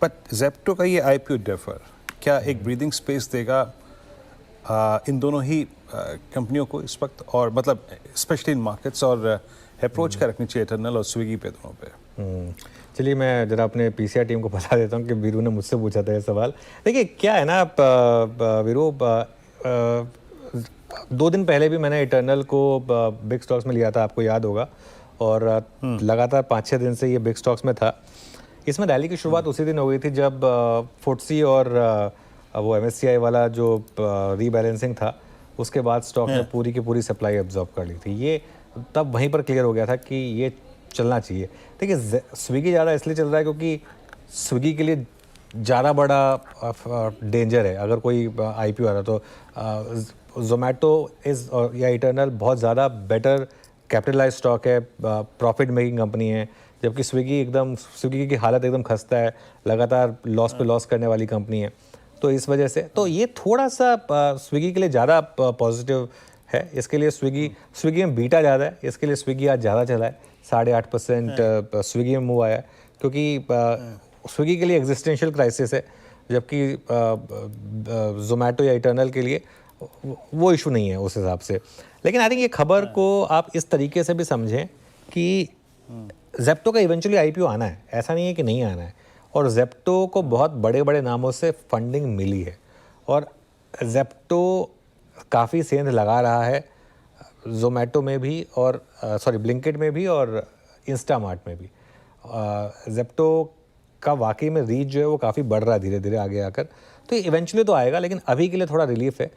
But Zepto का ये IPO defer क्या एक ब्रीदिंग स्पेस देगा इन दोनों ही कंपनियों को इस वक्त, और मतलब स्पेशली इन मार्केट्स, और अप्रोच क्या रखनी चाहिए इटर्नल और स्विगी पे, दोनों पे? चलिए मैं ज़रा अपने पीसीआर टीम को बता देता हूँ कि वीरू ने मुझसे पूछा था ये सवाल। देखिए क्या है ना, वीरू, 2 दिन पहले भी मैंने इटर्नल को बिग स्टॉक्स में लिया था, आपको याद होगा, और लगातार 5-6 दिन से ये बिग स्टॉक्स में था। इसमें रैली की शुरुआत उसी दिन हो गई थी जब फुटसी और वो एमएससीआई वाला जो रीबैलेंसिंग था, उसके बाद स्टॉक ने पूरी की पूरी सप्लाई एब्जॉर्ब कर ली थी। ये तब वहीं पर क्लियर हो गया था कि ये चलना चाहिए। देखिए स्विगी ज़्यादा इसलिए चल रहा है क्योंकि स्विगी के लिए ज़्यादा बड़ा डेंजर है अगर कोई आईपीओ आ रहा, तो जोमेटो इज़ या इटर्नल बहुत ज़्यादा बेटर कैपिटलाइज स्टॉक है, प्रॉफिट मेकिंग कंपनी है, जबकि स्विगी की हालत एकदम खस्ता है, लगातार लॉस पे लॉस करने वाली कंपनी है। तो इस वजह से तो ये थोड़ा सा स्विगी के लिए ज़्यादा पॉजिटिव है। इसके लिए स्विगी में बीटा ज़्यादा है, इसके लिए स्विगी आज ज़्यादा चला है, 8.5% स्विगी में मूव आया है, क्योंकि स्विगी के लिए एग्जिस्टेंशियल क्राइसिस है, जबकि जोमेटो या इटर्नल के लिए वो इशू नहीं है उस हिसाब से। लेकिन आई थिंक ये खबर को आप इस तरीके से भी समझें कि जेप्टो का इवेंचुअली आईपीओ आना है, ऐसा नहीं है कि नहीं आना है, और जेप्टो को बहुत बड़े बड़े नामों से फंडिंग मिली है, और जेप्टो काफ़ी सेंध लगा रहा है जोमेटो में भी, और ब्लिंकिट में भी, और इंस्टामार्ट में भी। जेप्टो का वाकई में रीच जो है वो काफ़ी बढ़ रहा है धीरे धीरे आगे आकर, तो ये इवेंचुअली तो आएगा, लेकिन अभी के लिए थोड़ा रिलीफ है।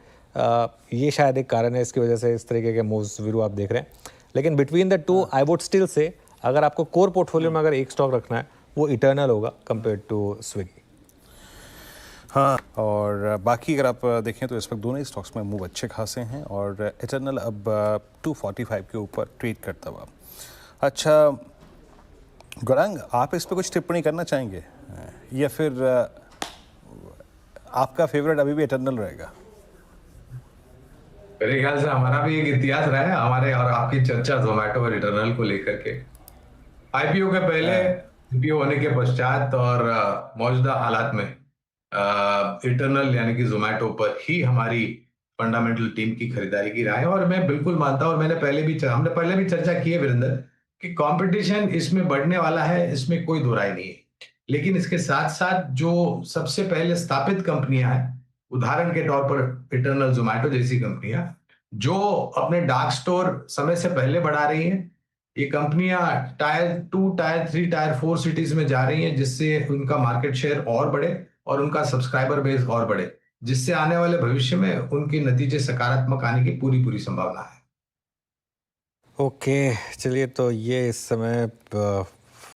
ये शायद एक कारण है इसकी वजह से इस तरीके के मूव्स वीरू आप देख रहे हैं। लेकिन between the two I would still say, अगर आपको कोर पोर्टफोलियो में अगर एक स्टॉक रखना है वो इटर्नल होगा कंपेयर टू स्विगी। हाँ, और बाकी अगर आप देखें तो इस वक्त दोनों ही स्टॉक्स में मूव अच्छे खासे हैं, और इटर्नल अब 245 के ऊपर ट्रेड करता हुआ। अच्छा गौरांग, आप इस पर कुछ टिप्पणी करना चाहेंगे, या फिर आपका फेवरेट अभी भी इटर्नल रहेगा? मेरे ख्याल से हमारा भी एक इतिहास रहा है, हमारे और आपकी चर्चा जोमेटो और इटर्नल को लेकर के, आईपीओ के पहले, आईपीओ होने के पश्चात, और मौजूदा हालात में इटर्नल यानी कि जोमेटो पर ही हमारी फंडामेंटल टीम की खरीदारी की राय है। और मैं बिल्कुल मानता हूं, और हमने पहले भी चर्चा की है वीरेंद्र, कि कंपटीशन इसमें बढ़ने वाला है, इसमें कोई दो राय नहीं है। लेकिन इसके साथ साथ जो सबसे पहले स्थापित कंपनियां हैं, उदाहरण के तौर पर इटर्नल, जोमेटो जैसी कंपनियां जो अपने डार्क स्टोर समय से पहले बढ़ा रही हैं, ये कंपनियां टायर 2, टायर 3, टायर 4 सिटीज में जा रही हैं, जिससे उनका मार्केट शेयर और बढ़े और उनका सब्सक्राइबर बेस और बढ़े, जिससे आने वाले भविष्य में उनके नतीजे सकारात्मक आने की पूरी पूरी संभावना है। ओके, चलिए तो ये इस समय